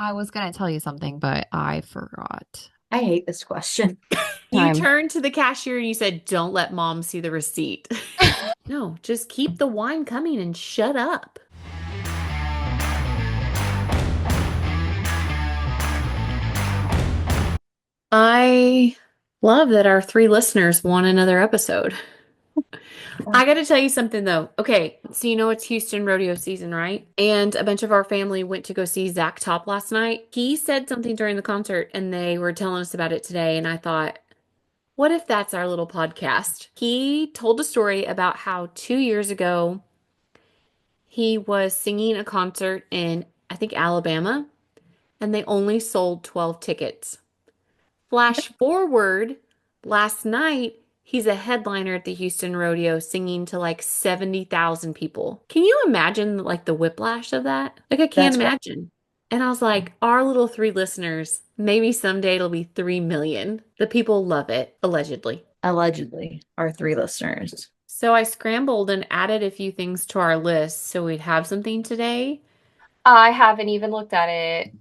I was gonna tell you something, but I forgot. I hate this question. You Time. turned to the cashier and you said, "Don't let mom see the receipt." No, just keep the wine coming and shut up. I love that our three listeners want another episode. I got to tell you something though. Okay, so you know it's Houston rodeo season, right? And a bunch of our family went to go see Zach Top last night. He said something during the concert and they were telling us about it today. And I thought, what if that's our little podcast? He told a story about how 2 years ago he was singing a concert in, I think, Alabama, and they only sold 12 tickets. Flash forward, last night, he's a headliner at the Houston Rodeo singing to like 70,000 people. Can you imagine like the whiplash of that? Like, I can't That's right. imagine. And I was like, our little three listeners, maybe someday it'll be 3 million. The people love it, allegedly. Allegedly, our three listeners. So I scrambled and added a few things to our list so we'd have something today. I haven't even looked at it.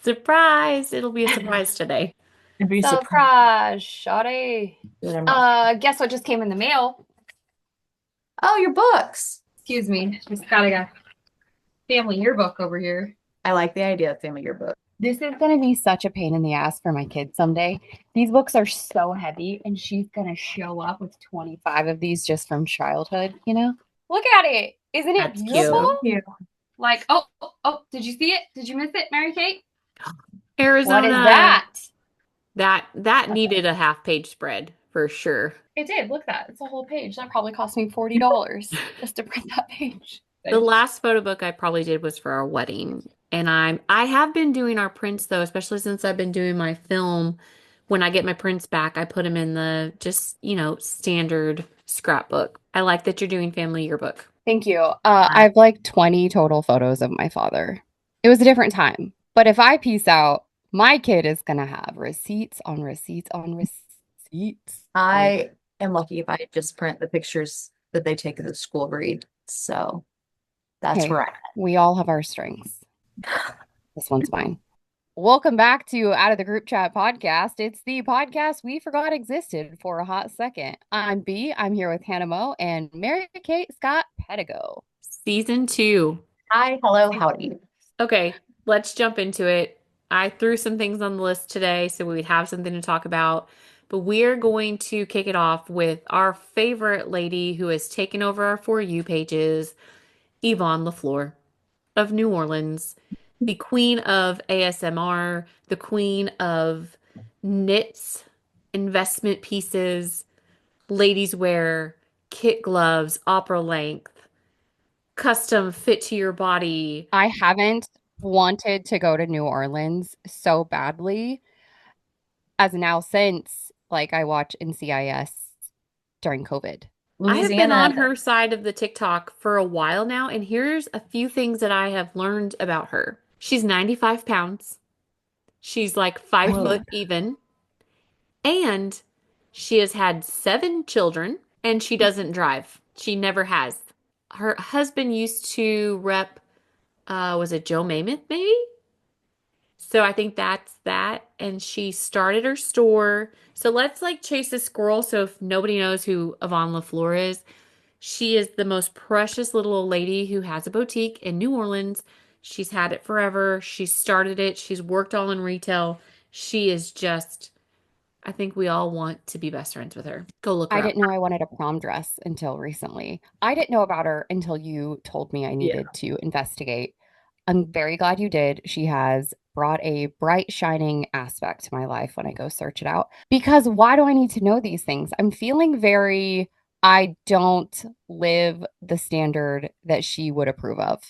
Surprise! It'll be a surprise today. I'd be surprised. Surprise, Shawty. That I'm not. Guess what just came in the mail? Oh, your books. Excuse me. Just got a family yearbook over here. I like the idea of family yearbook. This is gonna be such a pain in the ass for my kids someday. These books are so heavy, and she's gonna show up with 25 of these just from childhood, you know? Look at it. Isn't it That's cute. So beautiful? cute. Like, oh, did you see it? Did you miss it, Mary Kate? What is Arizona. that? That needed a half page spread for sure. It did. Look at that. It's a whole page. That probably cost me $40 just to print that page. The last photo book I probably did was for our wedding. And I have been doing our prints though, especially since I've been doing my film. When I get my prints back, I put them in the just, standard scrapbook. I like that you're doing family yearbook. Thank you. I have like 20 total photos of my father. It was a different time. But if I peace out, my kid is going to have receipts on receipts on receipts. I am lucky if I just print the pictures that they take at the school read. So that's Hey, where we all have our strengths. This one's mine. Welcome back to Out of the Group Chat podcast. It's the podcast we forgot existed for a hot second. I'm B. I'm here with Hannah Moe and Mary Kate Scott Pedigo. Season 2. Hi, hello, howdy. Okay, let's jump into it. I threw some things on the list today so we'd have something to talk about. But we're going to kick it off with our favorite lady who has taken over our For You pages, Yvonne LaFleur of New Orleans, the queen of ASMR, the queen of knits, investment pieces, ladies wear, kit gloves, opera length, custom fit to your body. I haven't wanted to go to New Orleans so badly as now since like I watch NCIS during COVID. I have been on Louisiana. her side of the TikTok for a while now, and here's a few things that I have learned about her. She's 95 pounds. She's like 5 foot Whoa. even. And she has had 7 children, and she doesn't drive. She never has. Her husband used to rep, was it Joe Mammoth, maybe? So I think that's that. And she started her store. So let's like chase a squirrel. So if nobody knows who Yvonne LaFleur is, she is the most precious little old lady who has a boutique in New Orleans. She's had it forever. She started it. She's worked all in retail. She is just, I think we all want to be best friends with her. Go look I her up. didn't know I wanted a prom dress until recently. I didn't know about her until you told me I Yeah. needed to investigate. I'm very glad you did. She has brought a bright, shining aspect to my life when I go search it out. Because why do I need to know these things? I'm feeling very, I don't live the standard that she would approve of.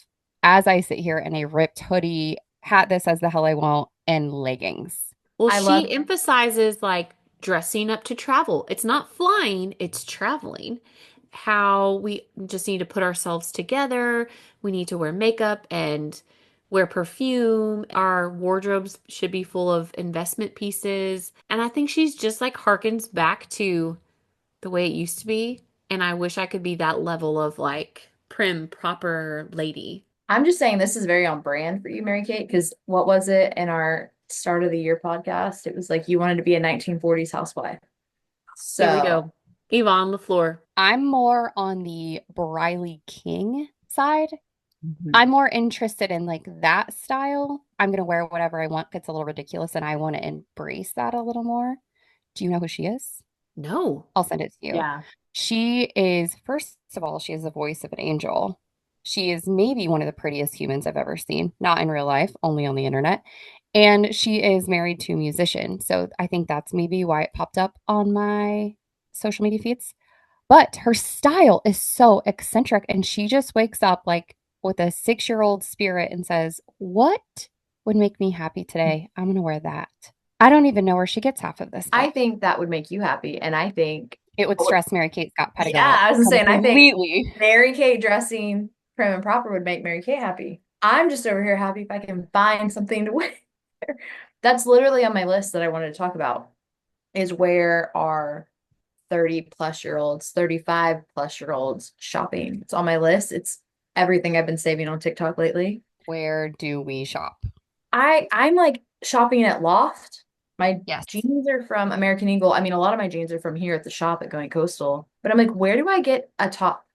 As I sit here in a ripped hoodie, hat that says the hell I won't, and leggings. Well, I she love emphasizes like dressing up to travel. It's not flying, it's traveling. How we just need to put ourselves together. We need to wear makeup and wear perfume. Our wardrobes should be full of investment pieces. And I think she's just like harkens back to the way it used to be. And I wish I could be that level of like prim, proper lady. I'm just saying this is very on brand for you, Mary Kate, because what was it in our start of the year podcast? It was like you wanted to be a 1940s housewife. Here we So go. Yvonne, the floor. I'm more on the Briley King side. Mhm. I'm more interested in like that style. I'm gonna wear whatever I want. Gets a little ridiculous, and I want to embrace that a little more. Do you know who she is? No. I'll send it to you. Yeah. She is, first of all, she is the voice of an angel. She is maybe one of the prettiest humans I've ever seen, not in real life, only on the internet. And she is married to a musician. So I think that's maybe why it popped up on my social media feeds. But her style is so eccentric. And she just wakes up like with a 6-year-old spirit and says, what would make me happy today? I'm going to wear that. I don't even know where she gets half of this I stuff. think that would make you happy. And I think, It would stress Mary Kate Scott Pettigo yeah, out I was saying, I think completely. Mary Kate dressing prim and proper would make Mary Kate happy. I'm just over here happy if I can find something to wear. That's literally on my list that I wanted to talk about is where are 30 plus year olds, 35 plus year olds shopping. It's on my list. It's everything I've been saving on TikTok lately. Where do we shop? I'm like shopping at Loft. My Yes. jeans are from American Eagle. I mean, a lot of my jeans are from here at the shop at Going Coastal. But I'm like, where do I get a top?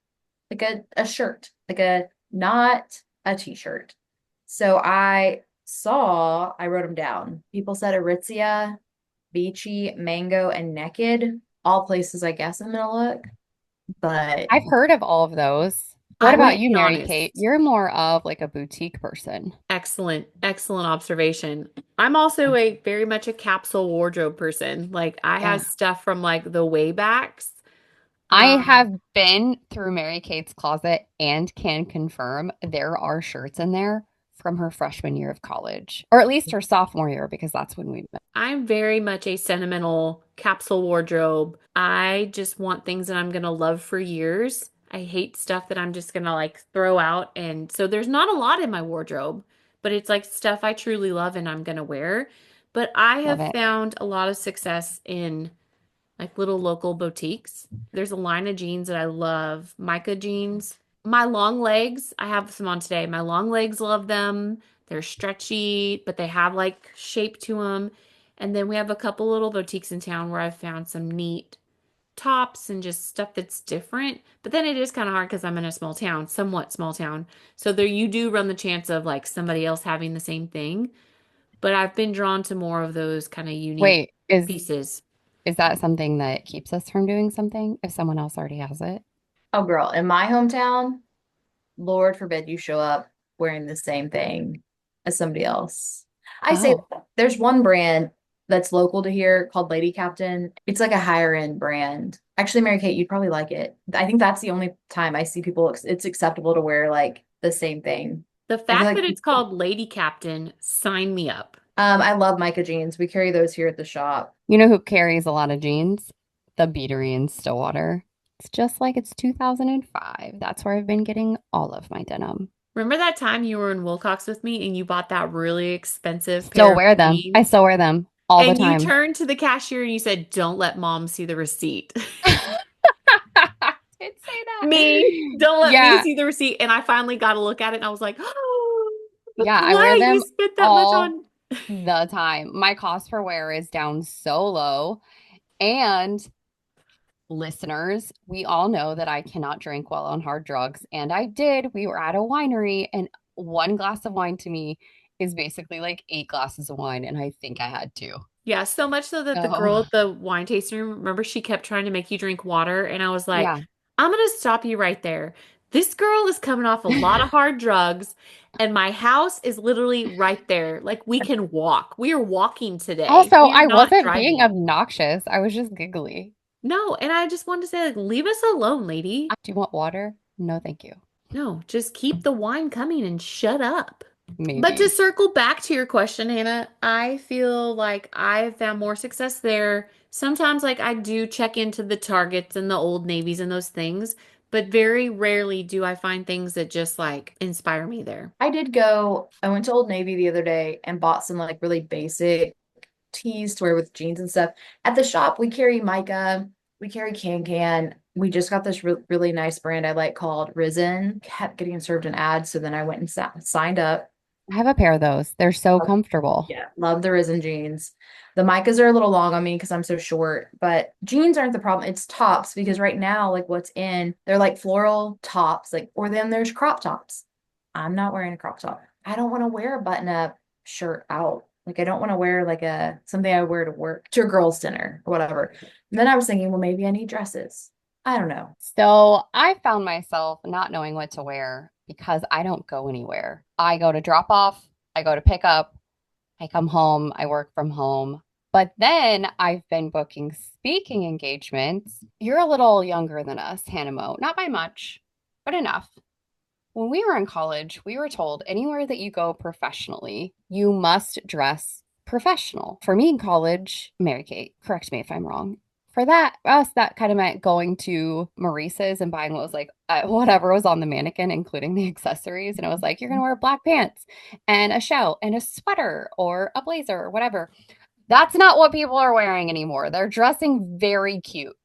Like a shirt, like a not a t-shirt. So I wrote them down. People said Aritzia, Beachy, Mango, and Naked. All places I guess I'm gonna look. But I've heard of all of those. What I'm about gonna you, be Mary Kate? honest. You're more of like a boutique person. Excellent, excellent observation. I'm also a very much a capsule wardrobe person. Like I have Yeah. stuff from like the way backs. I Um, have been through Mary Kate's closet and can confirm there are shirts in there from her freshman year of college, or at least her sophomore year, because that's when we met. I'm very much a sentimental capsule wardrobe. I just want things that I'm gonna love for years. I hate stuff that I'm just gonna like throw out. And so there's not a lot in my wardrobe, but it's like stuff I truly love and I'm gonna wear. But I Love have it. found a lot of success in like little local boutiques. There's a line of jeans that I love, Mica jeans. My long legs, I have some on today. My long legs love them. They're stretchy, but they have like shape to them. And then we have a couple little boutiques in town where I've found some neat tops and just stuff that's different. But then it is kind of hard because I'm in a small town, somewhat small town. So there you do run the chance of like somebody else having the same thing. But I've been drawn to more of those kind of unique Wait, is pieces. is that something that keeps us from doing something if someone else already has it? oh girl, in my hometown, Lord forbid you show up wearing the same thing as somebody else. I say Oh, that. There's one brand that's local to here called Lady Captain. It's like a higher end brand. Actually, Mary Kate, you'd probably like it. I think that's the only time I see people, it's acceptable to wear like the same thing. The I feel fact like that it's called Lady Captain, sign me up. I love Micah jeans. We carry those here at the shop. you know who carries a lot of jeans? The Beatery in Stillwater. It's just like it's 2005. That's where I've been getting all of my denim. Remember that time you were in Wilcox with me and you bought that really expensive pair Still of wear them. I jeans? still wear them all the And you time. turned to the cashier and you said, "Don't let mom see the receipt." Did say that. Me, don't let me Yeah, see the receipt. And I finally got to look at it and I was like, "Oh, yeah, I wear why you them spent that much all on?" the time. My cost per wear is down so low. And listeners, we all know that I cannot drink well on hard drugs. And I did. We were at a winery, and one glass of wine to me is basically like 8 glasses of wine. And I think I had two. Yeah, so much so that the Oh, girl at the wine tasting room, remember, she kept trying to make you drink water. And I was like, yeah. I'm going to stop you right there. This girl is coming off a lot of hard drugs, and my house is literally right there. Like, we can walk. We are walking today. Also, We are I not wasn't being driving. obnoxious. I was just giggly. No, and I just wanted to say, like, leave us alone, lady. Do you want water? No, thank you. No, just keep the wine coming and shut up. But to Maybe. circle back to your question, Hannah, I feel like I've found more success there. Sometimes, like, I do check into the Targets and the Old Navies and those things, but very rarely do I find things that just like inspire me there. I went to Old Navy the other day and bought some like really basic tees to wear with jeans and stuff. At the shop, we carry Micah, we carry Can Can. we just got this really nice brand I like called Risen. Kept getting served an ad, so then I went and signed up. I have a pair of those. They're so comfortable. Yeah, love the Risen jeans. The micas are a little long on me because I'm so short, but jeans aren't the problem. It's tops because right now, like what's in, they're like floral tops, like, or then there's crop tops. I'm not wearing a crop top. I don't want to wear a button-up shirt out. Like I don't want to wear like a something I wear to work to a girls' dinner or whatever. And then I was thinking, well, maybe I need dresses. I don't know. So I found myself not knowing what to wear because I don't go anywhere. I go to drop off, I go to pick up, I come home, I work from home. But then I've been booking speaking engagements. You're a little younger than us, Hannah Mo. Not by much, but enough. When we were in college, we were told anywhere that you go professionally, you must dress professional. For me in college, Mary Kate, correct me if I'm wrong. For that, us, that kind of meant going to Maurice's and buying what was like whatever was on the mannequin, including the accessories. And it was like, you're going to wear black pants and a shell and a sweater or a blazer or whatever. That's not what people are wearing anymore. They're dressing very cute.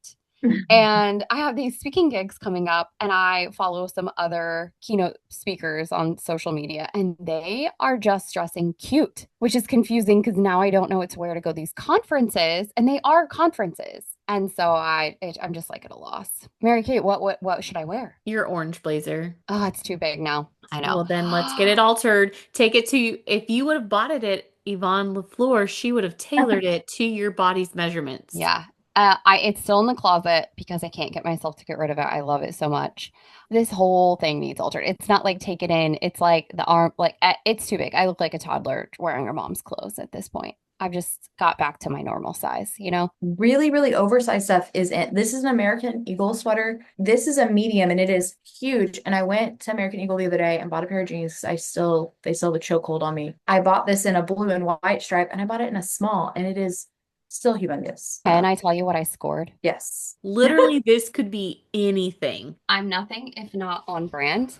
And I have these speaking gigs coming up, and I follow some other keynote speakers on social media, and they are just dressing cute, which is confusing because now I don't know what to wear to go to these conferences, and they are conferences. And so I'm just like at a loss. Mary Kate, what should I wear? Your orange blazer. Oh, it's too big now. I know. Well, then let's get it altered. Take it to, if you would have bought it at Yvonne LaFleur, she would have tailored it to your body's measurements. Yeah. It's still in the closet because I can't get myself to get rid of it. I love it so much. This whole thing needs altered. It's not like take it in. It's like the arm, like it's too big. I look like a toddler wearing her mom's clothes at this point. I've just got back to my normal size, you know? Really, really oversized stuff is in. This is an American Eagle sweater. This is a medium and it is huge. And I went to American Eagle the other day and bought a pair of jeans. They still have a chokehold on me. I bought this in a blue and white stripe and I bought it in a small and it is still humongous. Can I tell you what I scored? Yes. Literally, this could be anything. I'm nothing if not on brand.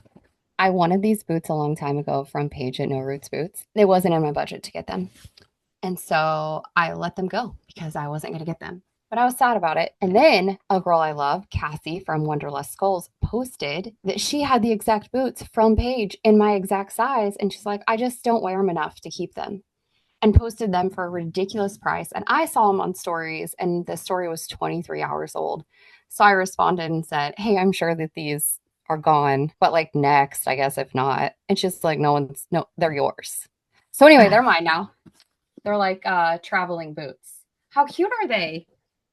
I wanted these boots a long time ago from Paige at No Roots Boots. It wasn't in my budget to get them. And so I let them go because I wasn't going to get them. But I was sad about it. And then a girl I love, Cassie from Wonderlust Skulls, posted that she had the exact boots from Paige in my exact size. And she's like, I just don't wear them enough to keep them. And posted them for a ridiculous price. And I saw them on stories, and the story was 23 hours old. So I responded and said, hey, I'm sure that these are gone, but like next, I guess, if not. And she's like, no, they're yours. So anyway, they're mine now. They're like traveling boots. How cute are they?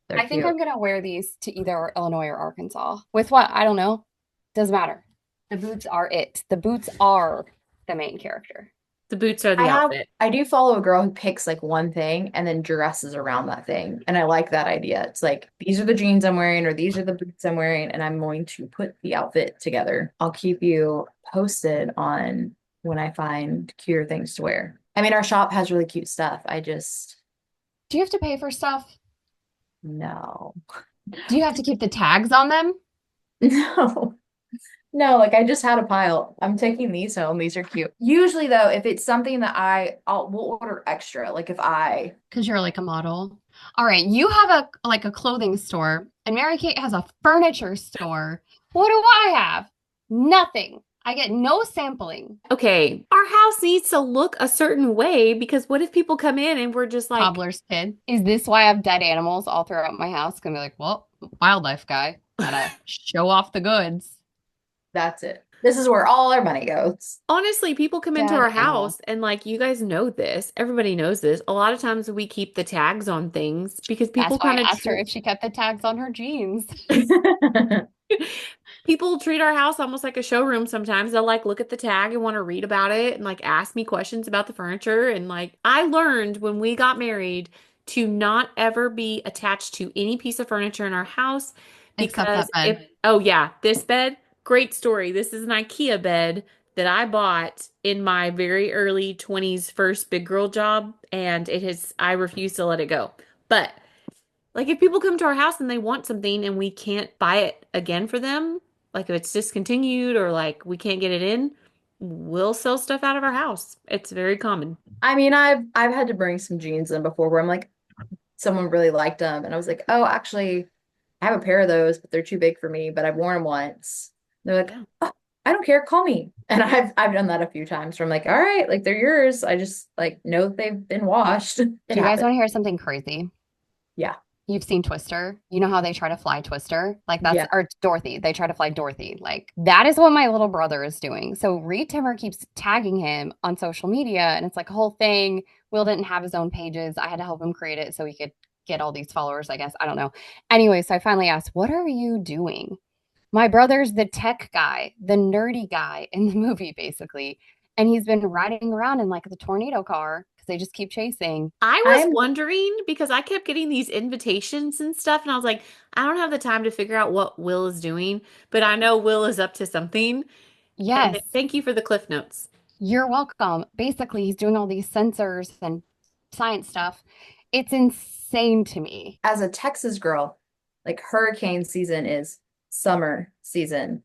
They're I think cute. I'm going to wear these to either Illinois or Arkansas. With what? I don't know. Doesn't matter. The boots are it. The boots are the main character. The boots are the outfit. I do follow a girl who picks like one thing and then dresses around that thing. And I like that idea. It's like, these are the jeans I'm wearing or these are the boots I'm wearing, and I'm going to put the outfit together. I'll keep you posted on when I find cuter things to wear. I mean, our shop has really cute stuff. Do you have to pay for stuff? No. Do you have to keep the tags on them? No. No, like I just had a pile. I'm taking these home. These are cute. Usually though, if it's something that we'll order extra. Like if I Because you're like a model. All right, you have a clothing store, and Mary Kate has a furniture store. What do I have? Nothing. I get no sampling. Okay, our house needs to look a certain way because what if people come in and we're just like, Cobbler's kid. Is this why I have dead animals all throughout my house? Gonna be like, well, wildlife guy. Gotta show off the goods. that's it. This is where all our money goes. honestly, people come into Dead our animal. house and like, you guys know this, everybody knows this. A lot of times we keep the tags on things because people That's why I kind of asked her if she kept the tags on her jeans. people treat our house almost like a showroom sometimes. They'll like look at the tag and want to read about it and like ask me questions about the furniture. And like I learned when we got married to not ever be attached to any piece of furniture in our house Except because that bed. oh yeah, this bed, great story. This is an IKEA bed that I bought in my very early 20s first big girl job, and I refuse to let it go. But like if people come to our house and they want something and we can't buy it again for them, like if it's discontinued or like we can't get it in, we'll sell stuff out of our house. It's very common. I mean, I've had to bring some jeans in before where I'm like, someone really liked them, and I was like, oh, actually, I have a pair of those, but they're too big for me, but I've worn them once. They're like, Yeah. oh, I don't care, call me. And I've done that a few times where I'm like, all right, like they're yours. I just like know that they've been washed. It Do you guys happens. want to hear something crazy? Yeah. You've seen Twister. You know how they try to fly Twister? Like that's, Yeah. or Dorothy. They try to fly Dorothy. Like that is what my little brother is doing. So Reed Timmer keeps tagging him on social media, and it's like a whole thing. Will didn't have his own pages. I had to help him create it so he could get all these followers, I guess. I don't know. Anyway, so I finally asked, what are you doing? My brother's the tech guy, the nerdy guy in the movie, basically. And he's been riding around in like the tornado car because they just keep chasing. I was I'm wondering because I kept getting these invitations and stuff, and I was like, I don't have the time to figure out what Will is doing, but I know Will is up to something. And Yes, thank you for the cliff notes. you're welcome. Basically, he's doing all these sensors and science stuff. It's insane to me. as a Texas girl, like hurricane season is summer season.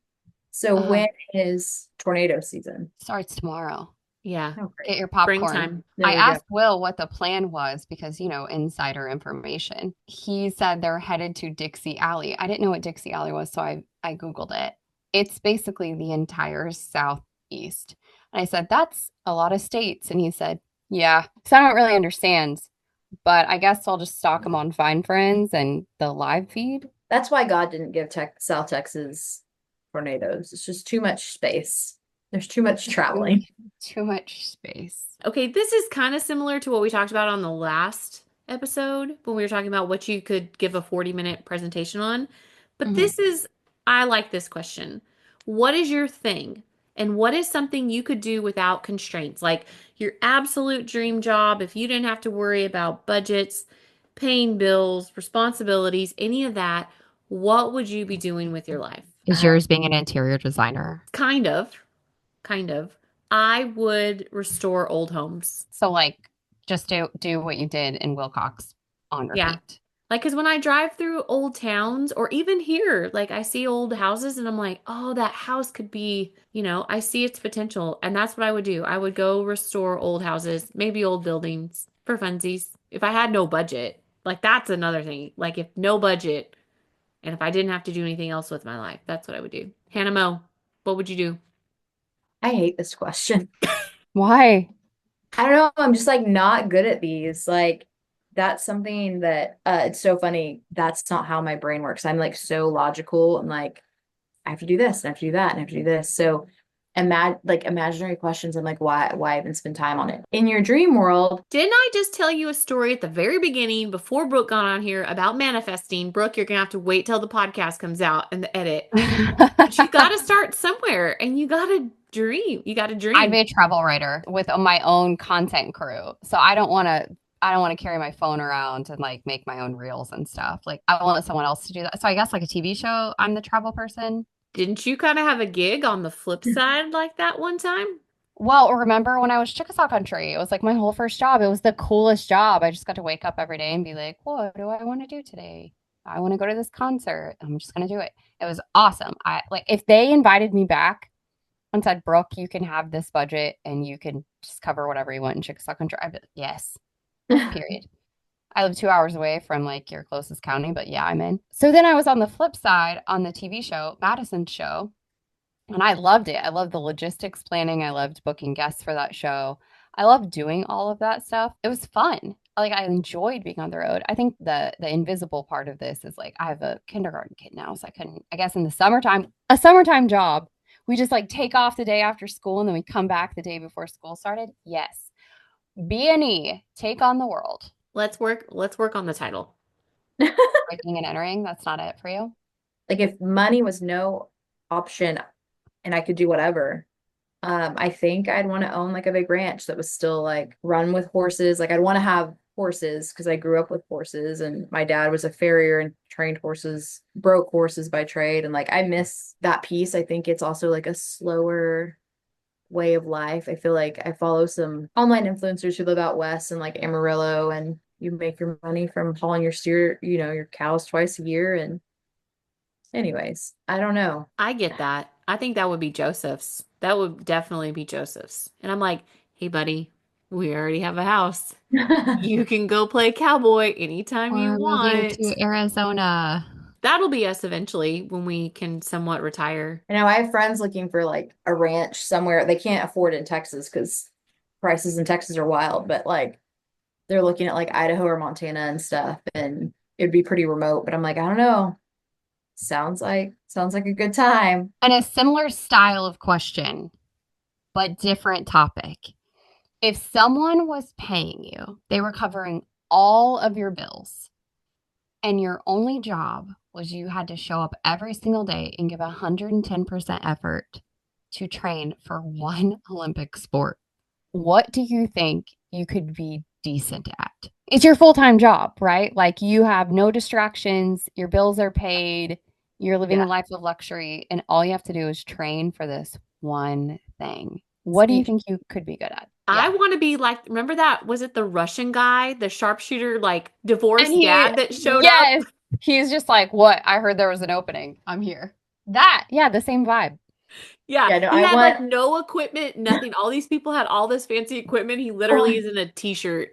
So Uh, when is tornado season? Starts tomorrow. Yeah. Oh, great. Get your popcorn. Springtime. There I we go. asked Will what the plan was because, insider information. He said they're headed to Dixie Alley. I didn't know what Dixie Alley was, so I Googled it. It's basically the entire Southeast. And I said, that's a lot of states. And he said, yeah. So I don't really understand, but I guess I'll just stalk him on Find Friends and the live feed. That's why God didn't give South Texas tornadoes. It's just too much space. There's too much Too, traveling. too much space. Okay, this is kind of similar to what we talked about on the last episode when we were talking about what you could give a 40-minute presentation on. But Mhm. this is, I like this question. What is your thing? And what is something you could do without constraints? Like your absolute dream job, if you didn't have to worry about budgets, paying bills, responsibilities, any of that, what would you be doing with your life? Is yours being an interior designer? Kind of, kind of. I would restore old homes. So like just do what you did in Wilcox on Yeah. repeat. Like, because when I drive through old towns or even here, like I see old houses and I'm like, oh, that house could be, I see its potential. And that's what I would do. I would go restore old houses, maybe old buildings for funsies. If I had no budget, like that's another thing. Like, if no budget and if I didn't have to do anything else with my life, that's what I would do. Hannah Mo, what would you do? I hate this question. Why? I don't know. I'm just like not good at these. Like that's something that it's so funny. That's not how my brain works. I'm like so logical and like I have to do this and I have to do that and I have to do this. So imaginary questions. I'm like, why even spend time on it? In your dream world, Didn't I just tell you a story at the very beginning before Brooke got on here about manifesting? Brooke, you're gonna have to wait till the podcast comes out and the edit. But you got to start somewhere and you got to dream. You got to I'd dream. be a travel writer with my own content crew. So I don't want to carry my phone around and like make my own reels and stuff. Like I want someone else to do that. So I guess like a TV show, I'm the travel person. Didn't you kind of have a gig on the flip side like that one time? Well, remember when I was Chickasaw country? It was like my whole first job. It was the coolest job. I just got to wake up every day and be like, what do I want to do today? I want to go to this concert. I'm just going to do it. It was awesome. I like if they invited me back and said, Brooke, you can have this budget and you can just cover whatever you want in Chickasaw country. I'd be like, yes, period. I live 2 hours away from like your closest county, but yeah, I'm in. So then I was on the flip side on the TV show, Madison's show, and I loved it. I loved the logistics planning. I loved booking guests for that show. I loved doing all of that stuff. It was fun. Like I enjoyed being on the road. I think the invisible part of this is like I have a kindergarten kid now, so I couldn't. I guess in the summertime, a summertime job, we just like take off the day after school and then we come back the day before school started. Yes, B&E, take on the world. Let's work on the title. Breaking and entering. That's not it for you. like if money was no option and I could do whatever, I think I'd want to own like a big ranch that was still like run with horses. Like I'd want to have horses because I grew up with horses and my dad was a farrier and trained horses, broke horses by trade. And like I miss that piece. I think it's also like a slower way of life. I feel like I follow some online influencers who live out west and like Amarillo, and you make your money from hauling your your cows twice a year. And anyways, I don't know. I get that. I think that would be Joseph's. That would definitely be Joseph's. And I'm like, hey, buddy, we already have a house. You can go play cowboy anytime you We're moving want. to Arizona. That'll be us eventually when we can somewhat retire. I know I have friends looking for like a ranch somewhere. They can't afford it in Texas because prices in Texas are wild, but like they're looking at like Idaho or Montana and stuff, and it'd be pretty remote. But I'm like, I don't know. Sounds like a good time. And a similar style of question, but different topic. If someone was paying you, they were covering all of your bills, and your only job was you had to show up every single day and give 110% effort to train for one Olympic sport, what do you think you could be decent at? It's your full-time job, right? Like you have no distractions, your bills are paid, you're living a Yeah. life of luxury, and all you have to do is train for this one thing. What do you Speech. think you could be good at? I Yeah. want to be like, remember that? Was it the Russian guy, the sharpshooter, like And divorced he, dad that showed up? yes, he's just like, what? I heard there was an opening. I'm here. That, yeah, the same vibe. Yeah, Yeah, no, he I had like want no equipment, nothing. All these people had all this fancy equipment. He literally oh is in a t-shirt.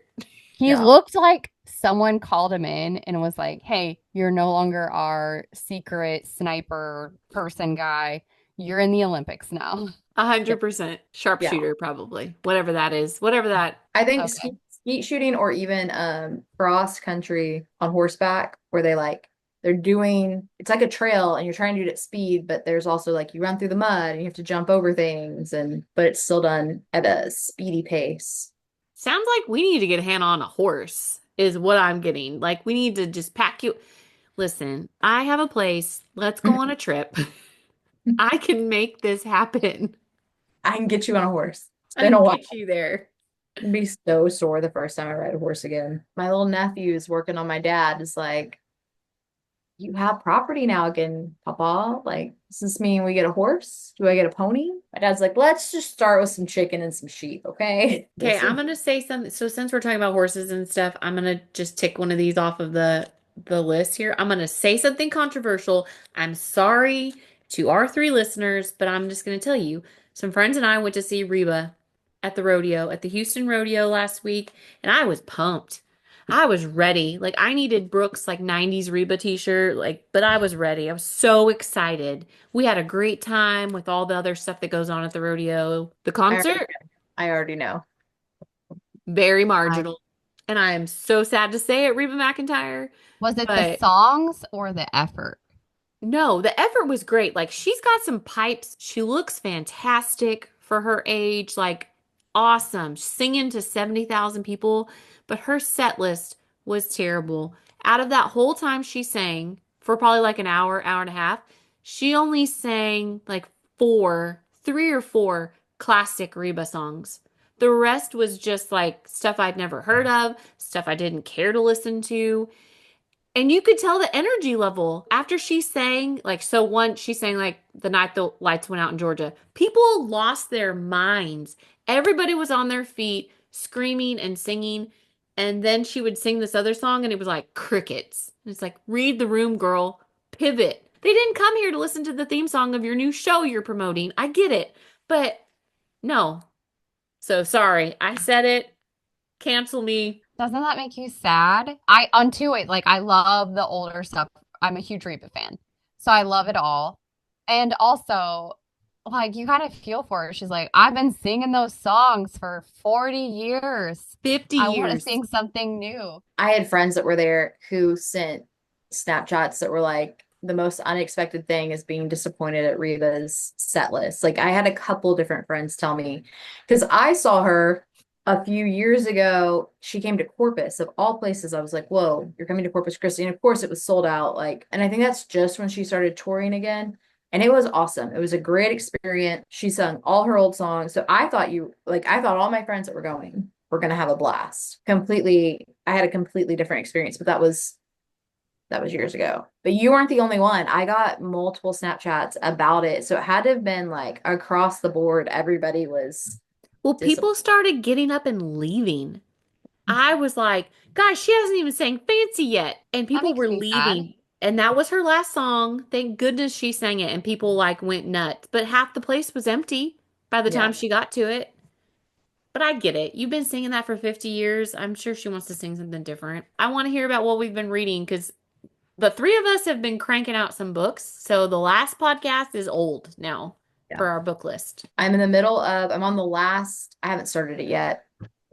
He no. looked like someone called him in and was like, hey, you're no longer our secret sniper person guy. You're in the Olympics now. 100% Yeah. sharpshooter, probably. Whatever that is. Whatever that. I think Okay. skeet shooting or even cross country on horseback where they're doing it's like a trail and you're trying to do it at speed, but there's also like you run through the mud and you have to jump over things and but it's still done at a speedy pace. Sounds like we need to get Hannah on a horse, is what I'm getting. Like, we need to just pack you. Listen, I have a place. Let's go on a trip. I can make this happen. I can get you on a horse. It's I been a can while. get you there. I'd be so sore the first time I ride a horse again. My little nephew is working on my dad is like, you have property now again, Papa. Like, does this mean we get a horse? Do I get a pony? My dad's like, let's just start with some chicken and some sheep, okay? We'll Okay, I'm see. gonna say something. So since we're talking about horses and stuff, I'm gonna just tick one of these off of the list here. I'm gonna say something controversial. I'm sorry to our three listeners, but I'm just gonna tell you. Some friends and I went to see Reba at the rodeo, at the Houston rodeo last week, and I was pumped. I was ready. Like I needed Brooks like 90s Reba t-shirt, like, but I was ready. I was so excited. We had a great time with all the other stuff that goes on at the rodeo. The I already concert, know. I already know. very I, marginal. And I am so sad to say it, Reba McEntire. Was it the But songs or the effort? no, the effort was great. Like she's got some pipes. She looks fantastic for her age. Like awesome. Singing to 70,000 people. But her set list was terrible. Out of that whole time she sang for probably like an hour, hour and a half, she only sang like three or four classic Reba songs. The rest was just like stuff I'd never heard of, stuff I didn't care to listen to. And you could tell the energy level after she sang, like, so one, she sang like the night the lights went out in Georgia. People lost their minds. Everybody was on their feet, screaming and singing. And then she would sing this other song, and it was like crickets. And it's like, read the room, girl. Pivot. They didn't come here to listen to the theme song of your new show you're promoting. I get it. But no. So sorry. I said it. Cancel me. Doesn't that make you sad? I unto it, like I love the older stuff. I'm a huge Reba fan. So I love it all. And also, like you kind of feel for her. She's like, I've been singing those songs for 40 years. 50 I want to years. sing something new. I had friends that were there who sent Snapchats that were like, the most unexpected thing is being disappointed at Reva's set list. Like I had a couple different friends tell me, because I saw her a few years ago. She came to Corpus of all places. I was like, whoa, you're coming to Corpus Christi. And of course it was sold out. Like, and I think that's just when she started touring again. And it was awesome. It was a great experience. She sung all her old songs. So I thought all my friends that were going were going to have a blast. I had a completely different experience, but that was years ago. But you weren't the only one. I got multiple Snapchats about it. So it had to have been like across the board. Everybody was Well, disappointed. people started getting up and leaving. I was like, guys, she hasn't even sang Fancy yet. And That people makes were me sad. leaving. And that was her last song. Thank goodness she sang it. And people like went nuts. But half the place was empty by the Yeah. time she got to it. But I get it. You've been singing that for 50 years. I'm sure she wants to sing something different. I want to hear about what we've been reading because The three of us have been cranking out some books. So the last podcast is old now Yeah. for our book list. I'm on the last, I haven't started it yet.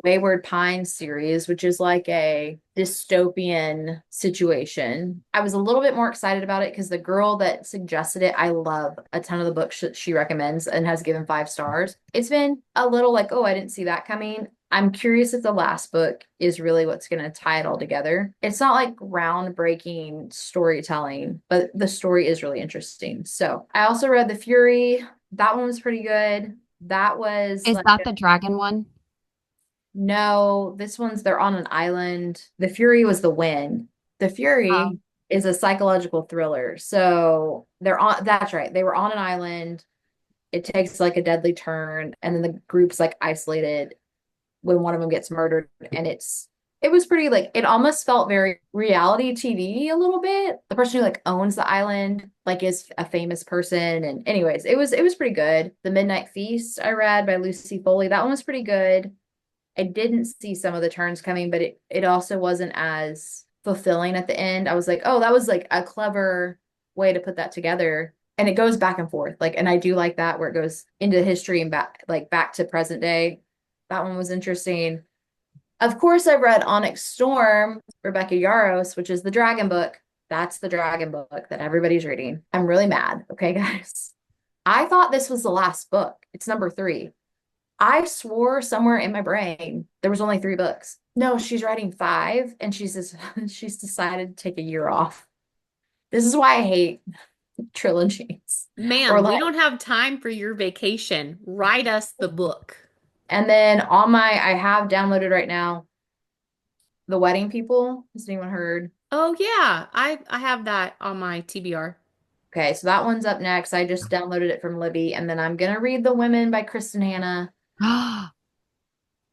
Wayward Pines series, which is like a dystopian situation. I was a little bit more excited about it because the girl that suggested it, I love a ton of the books that she recommends and has given 5 stars. It's been a little like, oh, I didn't see that coming. I'm curious if the last book is really what's going to tie it all together. It's not like groundbreaking storytelling, but the story is really interesting. So I also read The Fury. That one was pretty good. That was Is like, that the dragon one? no, this one's they're on an island. The Fury was the wind. The Oh, Fury is a psychological thriller. So they're on, that's right. They were on an island. It takes like a deadly turn, and then the group's like isolated when one of them gets murdered. And it was pretty like it almost felt very reality TV a little bit. The person who like owns the island like is a famous person. And anyways, it was pretty good. The Midnight Feast I read by Lucy Foley. That one was pretty good. I didn't see some of the turns coming, but it also wasn't as fulfilling at the end. I was like, oh, that was like a clever way to put that together. And it goes back and forth. Like, and I do like that where it goes into history and back to present day. That one was interesting. Of course, I read Onyx Storm, Rebecca Yarros, which is the dragon book. That's the dragon book that everybody's reading. I'm really mad. Okay, guys. I thought this was the last book. It's number 3. I swore somewhere in my brain there was only 3 books. No, she's writing 5, and she's decided to take a year off. This is why I hate trilogies. Or Ma'am, we like, don't have time for your vacation. Write us the book. and then I have downloaded right now The Wedding People. Has anyone heard? Oh yeah, I have that on my TBR. Okay, so that one's up next. I just downloaded it from Libby, and then I'm gonna read The Women by Kristen Hanna.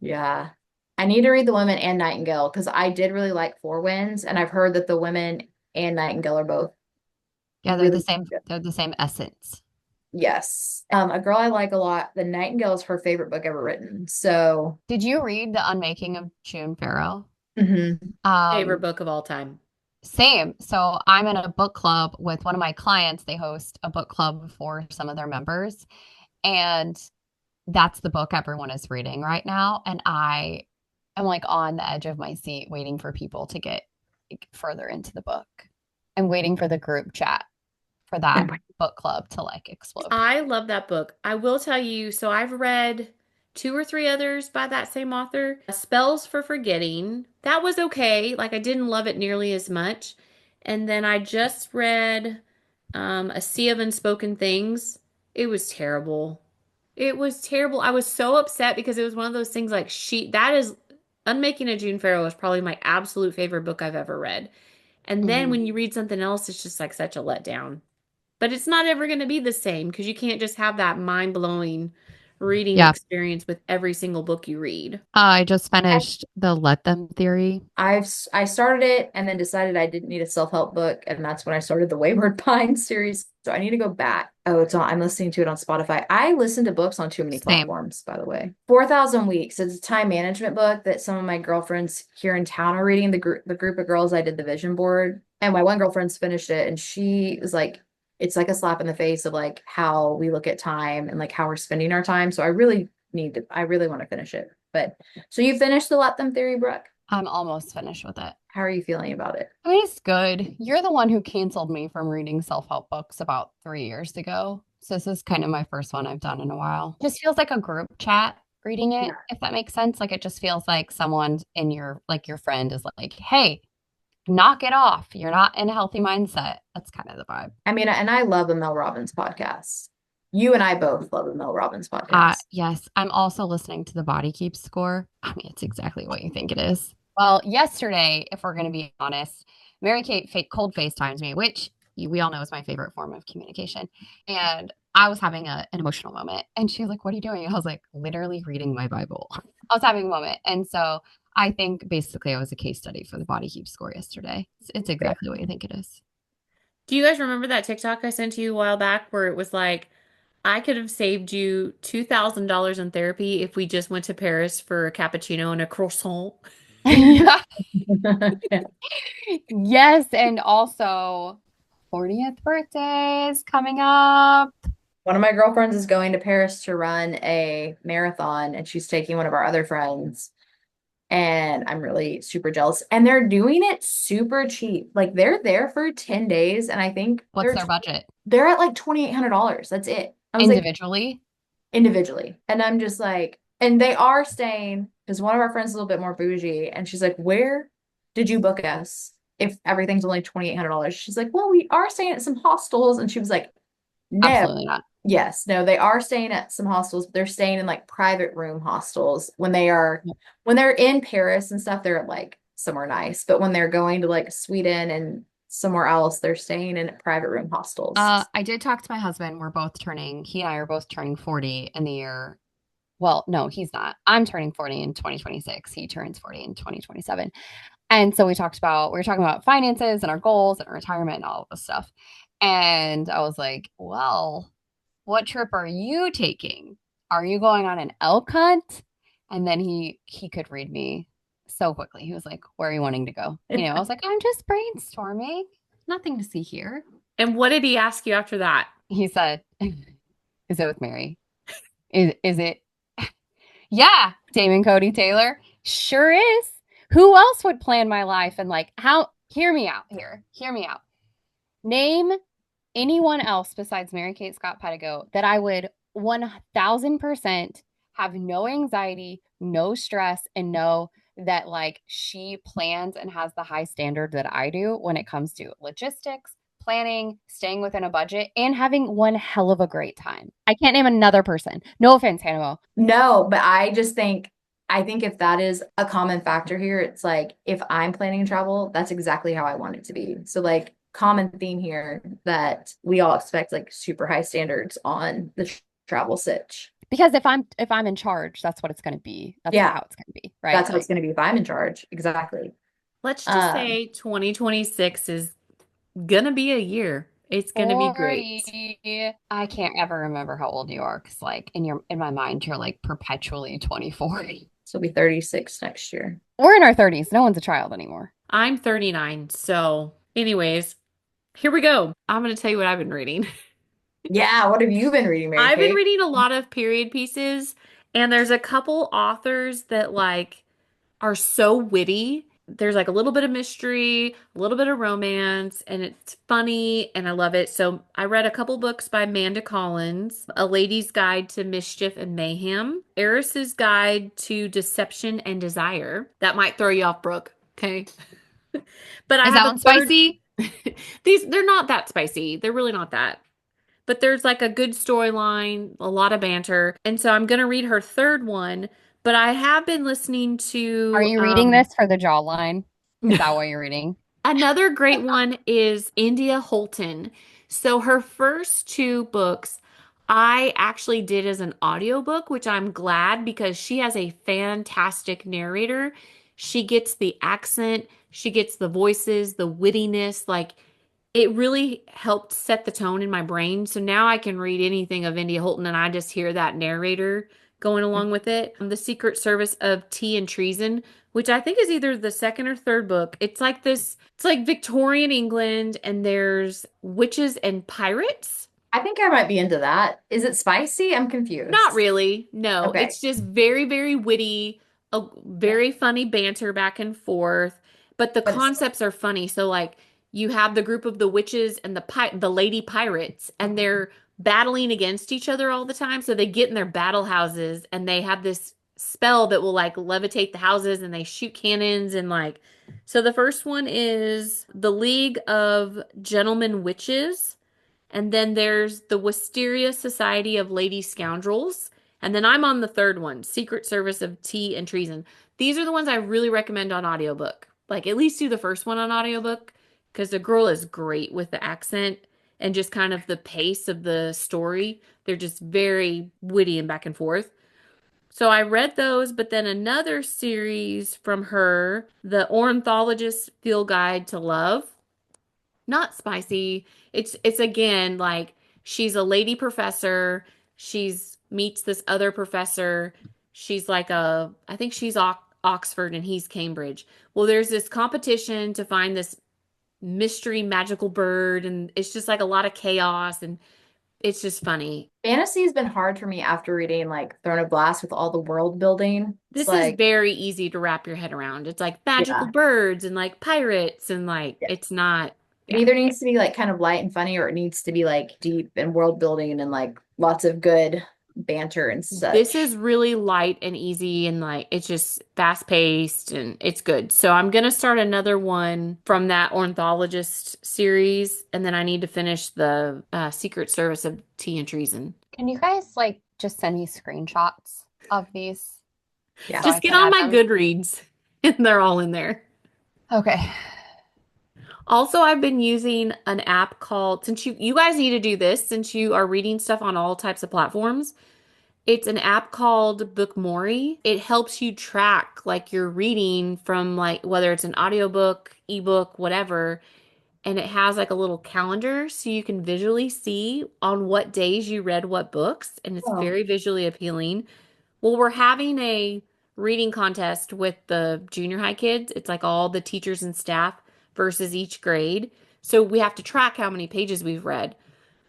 Yeah. I need to read The Women and Nightingale because I did really like Four Winds, and I've heard that The Women and Nightingale are both yeah, they're the really same. good. They're the same essence. Yes. A girl I like a lot, The Nightingale is her favorite book ever written. So, Did you read The Unmaking of June Farrow? mhm. Favorite Um, book of all time. Same. So I'm in a book club with one of my clients. They host a book club for some of their members, and that's the book everyone is reading right now. And I am like on the edge of my seat waiting for people to get like, further into the book. I'm waiting for the group chat for that book club to like explode. I love that book. I will tell you, so I've read two or three others by that same author. Spells for Forgetting. That was okay. Like I didn't love it nearly as much. And then I just read A Sea of Unspoken Things. It was terrible. It was terrible. I was so upset because it was one of those things like that is Unmaking a June Farrow is probably my absolute favorite book I've ever read. And then Mhm. when you read something else, it's just like such a letdown. But it's not ever going to be the same because you can't just have that mind-blowing reading Yeah. experience with every single book you read. I just finished the Let Them theory. I started it and then decided I didn't need a self-help book, and that's when I started the Wayward Pines series. So I need to go back. Oh, I'm listening to it on Spotify. I listen to books on too many Same. platforms, by the way. 4,000 Weeks. It's a time management book that some of my girlfriends here in town are reading. The group of girls I did the vision board, and my one girlfriend's finished it, and she was like, it's like a slap in the face of like how we look at time and like how we're spending our time. So I really want to finish it. But so you finished the Let Them theory, Brooke? I'm almost finished with it. How are you feeling about it? I mean, it's good. You're the one who canceled me from reading self-help books about 3 years ago. So this is kind of my first one I've done in a while. Just feels like a group chat reading it, Yeah. if that makes sense. Like it just feels like someone in your friend is like, hey, knock it off. You're not in a healthy mindset. That's kind of the vibe. I mean, and I love the Mel Robbins podcast. You and I both love the Mel Robbins podcast. Yes, I'm also listening to the Body Keep score. I mean, it's exactly what you think it is. Well, yesterday, if we're going to be honest, Mary Kate cold FaceTimes me, which we all know is my favorite form of communication. And I was having an emotional moment. And she was like, what are you doing? I was like, literally reading my Bible. I was having a moment. And so I think basically I was a case study for the Body Keep score yesterday. It's Yeah. exactly what you think it is. Do you guys remember that TikTok I sent to you a while back where it was like, I could have saved you $2,000 in therapy if we just went to Paris for a cappuccino and a croissant? Yeah. Yeah. Yes, and also 40th birthday is coming up. One of my girlfriends is going to Paris to run a marathon, and she's taking one of our other friends. And I'm really super jealous. And they're doing it super cheap. Like they're there for 10 days, and I think What's their budget? they're at like $2,800. That's it. I was like, Individually? individually. And I'm just like, and they are staying because one of our friends is a little bit more bougie, and she's like, "Where did you book us if everything's only $2,800?" She's like, "Well, we are staying at some hostels." And she was like, "No, Absolutely not. yes, no, they are staying at some hostels, but they're staying in like private room hostels when they're in Paris and stuff, they're at like somewhere nice. But when they're going to like Sweden and somewhere else, they're staying in private room hostels." I did talk to my husband. He and I are both turning 40 in the year. Well, no, he's not. I'm turning 40 in 2026. He turns 40 in 2027. And so we were talking about finances and our goals and our retirement and all of this stuff. And I was like, well, what trip are you taking? Are you going on an elk hunt? And then he could read me so quickly. He was like, where are you wanting to go? I was like, I'm just brainstorming. Nothing to see here. And what did he ask you after that? He said, is it with Mary? Is it? Yeah, Damon Cody Taylor. Sure is. Who else would plan my life and like how hear me out here. Hear me out. Name anyone else besides Mary Kate Scott Pedigo that I would 1000% have no anxiety, no stress, and know that like she plans and has the high standard that I do when it comes to logistics, planning, staying within a budget, and having one hell of a great time. I can't name another person. No offense, Hannah. No, but I think if that is a common factor here, it's like if I'm planning travel, that's exactly how I want it to be. So like common theme here that we all expect like super high standards on the travel sitch. Because if I'm in charge, that's what it's going to be. That's Yeah, how it's going to be, right? that's how it's going to be if I'm in charge. Exactly. Let's just Um, say 2026 is gonna be a year. It's gonna be great. 40. I can't ever remember how old you are because like in my mind you're like perpetually 24. so we'll be 36 next year. We're in our 30s. No one's a child anymore. I'm 39, so anyways, here we go. I'm gonna tell you what I've been reading. Yeah, what have you been reading, Mary I've been Kate? reading a lot of period pieces, and there's a couple authors that like are so witty. There's like a little bit of mystery, a little bit of romance, and it's funny, and I love it. So I read a couple books by Amanda Collins, A Lady's Guide to Mischief and Mayhem, Eris's Guide to Deception and Desire. That might throw you off, Brooke. Okay. But I Is have that a one third. spicy? They're not that spicy. They're really not that. But there's like a good storyline, a lot of banter. And so I'm going to read her third one, but I have been listening Are to you reading this for the jawline? Is that what you're reading? another great one is India Holton. So her first two books I actually did as an audiobook, which I'm glad because she has a fantastic narrator. She gets the accent, she gets the voices, the wittiness, like it really helped set the tone in my brain. So now I can read anything of India Holton and I just hear that narrator going along with it. The Secret Service of Tea and Treason, which I think is either the second or third book. It's like Victorian England and there's witches and pirates. I think I might be into that. Is it spicy? I'm Not confused. really. No, Okay. it's just very, very witty, a Yeah. very funny banter back and forth. But the But it's concepts are funny. So like you have the group of the witches and the lady pirates, and they're battling against each other all the time. So they get in their battle houses and they have this spell that will like levitate the houses and they shoot cannons and like so the first one is the League of Gentlemen Witches. And then there's the Wisteria Society of Lady Scoundrels. And then I'm on the third one, Secret Service of Tea and Treason. These are the ones I really recommend on audiobook. Like at least do the first one on audiobook because the girl is great with the accent and just kind of the pace of the story. They're just very witty and back and forth. So I read those, but then another series from her, The Ornithologist's Field Guide to Love. Not spicy. It's again like she's a lady professor. She's meets this other professor. She's like a I think she's Oxford and he's Cambridge. Well, there's this competition to find this mystery magical bird, and it's just like a lot of chaos, and it's just funny. Fantasy has been hard for me after reading like Throne of Glass with all the world building. It's This is like, very easy to wrap your head around. It's like magical yeah, birds and like pirates and like yeah. it's not, It yeah. either needs to be like kind of light and funny, or it needs to be like deep and world building and like lots of good banter and This such. is really light and easy and like it's just fast paced and it's good. So I'm gonna start another one from that ornithologist series, and then I need to finish the Secret Service of Tea and Treason. Can you guys like just send me screenshots of these Yeah. so Just I get can on add my them? Goodreads, and they're all in there. Okay. Also, I've been using an app called, since you guys need to do this since you are reading stuff on all types of platforms. It's an app called Bookmori. It helps you track like your reading from like whether it's an audiobook, ebook, whatever, and it has like a little calendar so you can visually see on what days you read what books, and it's Oh, very visually appealing. Well, we're having a reading contest with the junior high kids. It's like all the teachers and staff versus each grade. So we have to track how many pages we've read.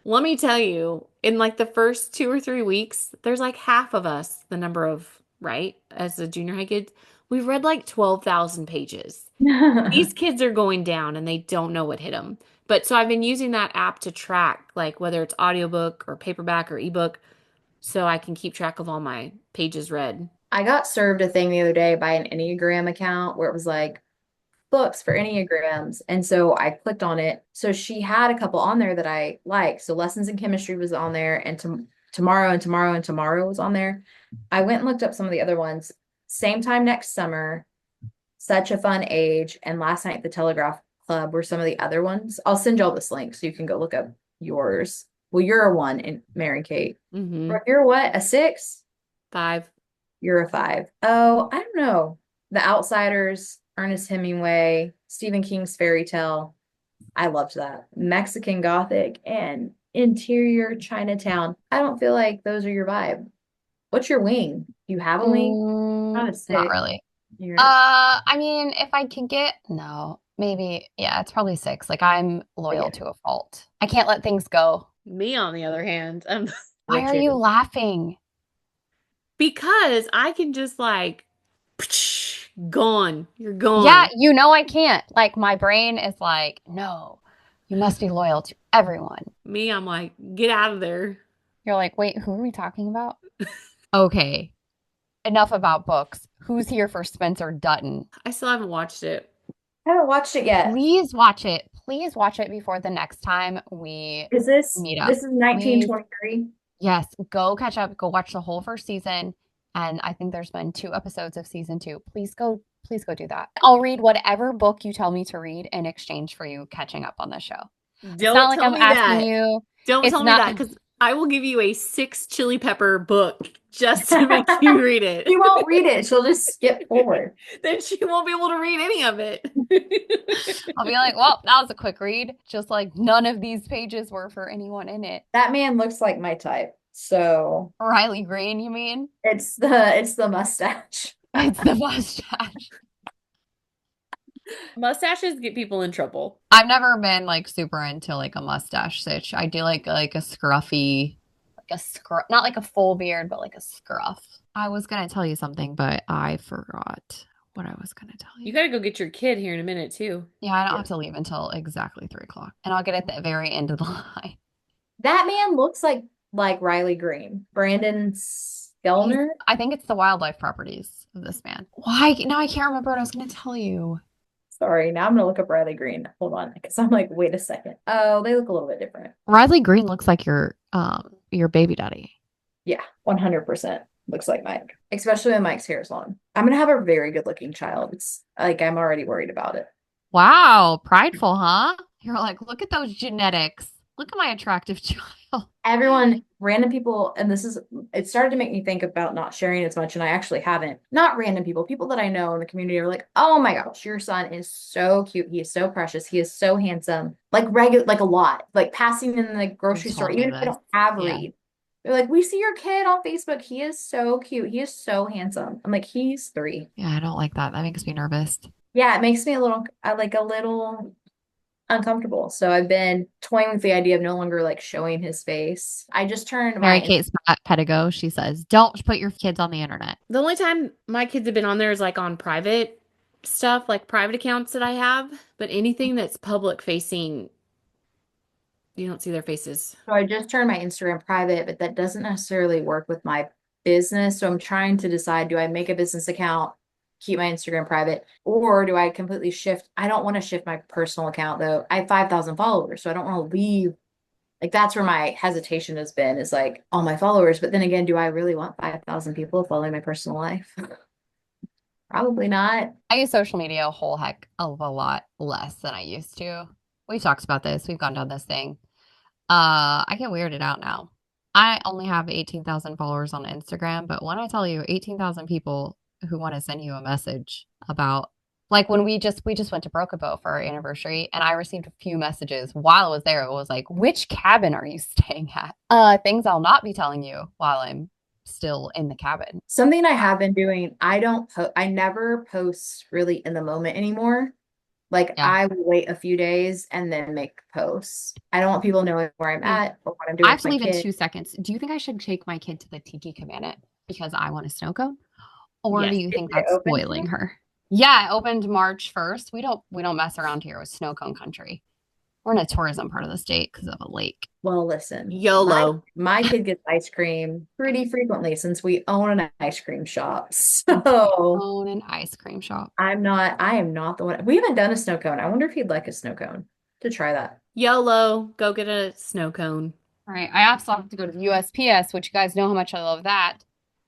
Let me tell you, in like the first 2 or 3 weeks, there's like half of us, the number of, right, as a junior high kids, we've read like 12,000 pages. These kids are going down and they don't know what hit them. But so I've been using that app to track, like whether it's audiobook or paperback or ebook, so I can keep track of all my pages read. I got served a thing the other day by an Enneagram account where it was like books for Enneagrams. And so I clicked on it. So she had a couple on there that I liked. So Lessons in Chemistry was on there, and Tomorrow and Tomorrow and Tomorrow was on there. I went and looked up some of the other ones. Same time next summer, Such a Fun Age, and Last Night at the Telegraph Club were some of the other ones. I'll send y'all this link so you can go look up yours. Well, you're a one in Mary Kate. Mm-hmm. You're what? A six? 5. You're a five. Oh, I don't know. The Outsiders, Ernest Hemingway, Stephen King's Fairy Tale. I loved that. Mexican Gothic and Interior Chinatown. I don't feel like those are your vibe. What's your wing? You have a wing? Not a Not six. really. You're I mean, if I can get, no, maybe, yeah, it's probably 6. Like I'm loyal yeah. to a fault. I can't let things go. Me, on the other hand, Why are you laughing? because I can just like, gone. You're Yeah, gone. you know I can't. Like my brain is like, no, you must be loyal to everyone. Me, I'm like, get out of there. You're like, wait, who are we talking about? Okay, enough about books. Who's here for Spencer Dutton? I still haven't watched it. I haven't watched it yet. Please watch it. Please watch it before the next time we Is this meet up. this is Please. 1923? Yes, go catch up. Go watch the whole first season. And I think there's been 2 episodes of season 2. Please go do that. I'll read whatever book you tell me to read in exchange for you catching up on the show. It's not Don't like tell I'm me asking that. you. Don't It's tell me not. that because I will give you a 6 chili pepper book just to make you read it. She won't read it. She'll just skip forward. Then she won't be able to read any of it. I'll be like, well, that was a quick read. Just like none of these pages were for anyone in it. That man looks like my type. So Riley Green, you mean? it's the mustache. It's the mustache. Mustaches get people in trouble. I've never been like super into like a mustache stitch. I do like a scruffy, like a scruff, not like a full beard, but like a scruff. I was gonna tell you something, but I forgot what I was gonna tell You you. got to go get your kid here in a minute, too. Yeah, I don't Yeah. have to leave until exactly 3 o'clock, and I'll get at the very end of the line. That man looks like Riley Green. Brandon Skellner. I think it's the wildlife properties of this man. Why? Now I can't remember what I was gonna tell you. Sorry, now I'm gonna look up Riley Green. Hold on, because I'm like, wait a second. Oh, they look a little bit different. Riley Green looks like your baby daddy. Yeah, 100% looks like Mike, especially when Mike's hair is long. I'm gonna have a very good looking child. It's like I'm already worried about it. Wow, prideful, huh? You're like, look at those genetics. Look at my attractive child. Everyone, random people, and it started to make me think about not sharing as much, and I actually haven't. Not random people, people that I know in the community are like, oh my gosh, your son is so cute. He is so precious. He is so handsome. Like regular, like a lot. Like passing in the grocery store, told me even if I this. don't have Yeah. Reed. They're like, we see your kid on Facebook. He is so cute. He is so handsome. I'm like, he's 3. Yeah, I don't like that. That makes me nervous. Yeah, it makes me a little, I like a little uncomfortable. So I've been toying with the idea of no longer like showing his face. I just turned Mary my, Kate Pedigo, she says, don't put your kids on the internet. The only time my kids have been on there is like on private stuff, like private accounts that I have, but anything that's public facing, you don't see their faces. so I just turned my Instagram private, but that doesn't necessarily work with my business. So I'm trying to decide, do I make a business account, keep my Instagram private, or do I completely shift? I don't want to shift my personal account though. I have 5,000 followers, so I don't want to leave. Like that's where my hesitation has been is like all my followers. But then again, do I really want 5,000 people following my personal life? Probably not. I use social media a whole heck of a lot less than I used to. We've talked about this. We've gone down this thing. I get weirded out now. I only have 18,000 followers on Instagram, but when I tell you 18,000 people who want to send you a message about like when we just went to Broken for our anniversary and I received a few messages while I was there. It was like, which cabin are you staying at? Things I'll not be telling you while I'm still in the cabin. Something I have been doing, I never post really in the moment anymore. Like Yeah. I will wait a few days and then make posts. I don't want people knowing where I'm Mm. at or what I'm I doing have with to my leave in kid. 2 seconds. Do you think I should take my kid to the Tiki Cabana because I want a snow cone? Or do Yes. you Is think it that's open spoiling today? her? Yeah, it opened March 1st. We don't mess around here with snow cone country. We're in a tourism part of the state because of a lake. Well, listen, my YOLO. my kid gets ice cream pretty frequently since we own an ice cream shop. Since we So own an ice cream shop. I am not the one. We haven't done a snow cone. I wonder if he'd like a snow cone to try that. YOLO. Go get a snow cone. All right. I also have to go to the USPS, which you guys know how much I love that.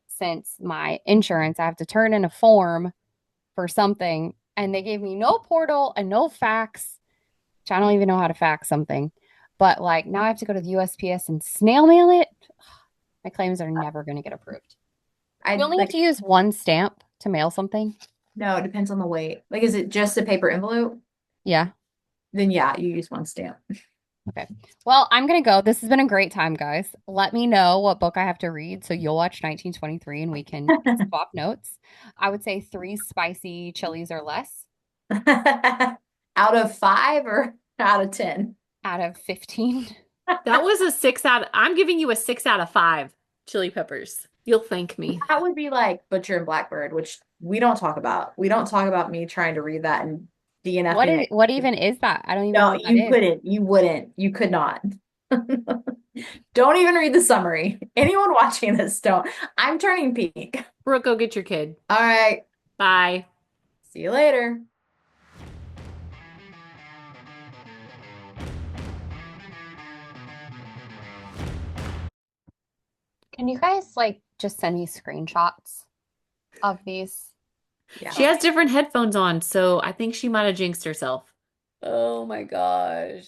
Since my insurance, I have to turn in a form for something, and they gave me no portal and no fax, which I don't even know how to fax something. But like now I have to go to the USPS and snail mail it. My claims are never going to get approved. We I only have like to use one stamp to mail something. no, it depends on the weight. Like, is it just a paper envelope? Yeah. Then yeah, you use one stamp. Okay. Well, I'm going to go. This has been a great time, guys. Let me know what book I have to read so you'll watch 1923 and we can swap notes. I would say 3 spicy chilies or less Out of 5 or out of 10? out of 15. That was a 6 out. I'm giving you a 6 out of 5 chili peppers. You'll thank me. That would be like Butcher and Blackbird, which we don't talk about. We don't talk about me trying to read that and DNFing it. What even is that? I don't even know No, what that you is. couldn't. You wouldn't. You could not. Don't even read the summary. Anyone watching this, don't. I'm turning pink. Brooke, go get your kid. All right. Bye. See you later. Can you guys like just send me screenshots of these? Yeah. She has different headphones on, so I think she might have jinxed herself. Oh my gosh.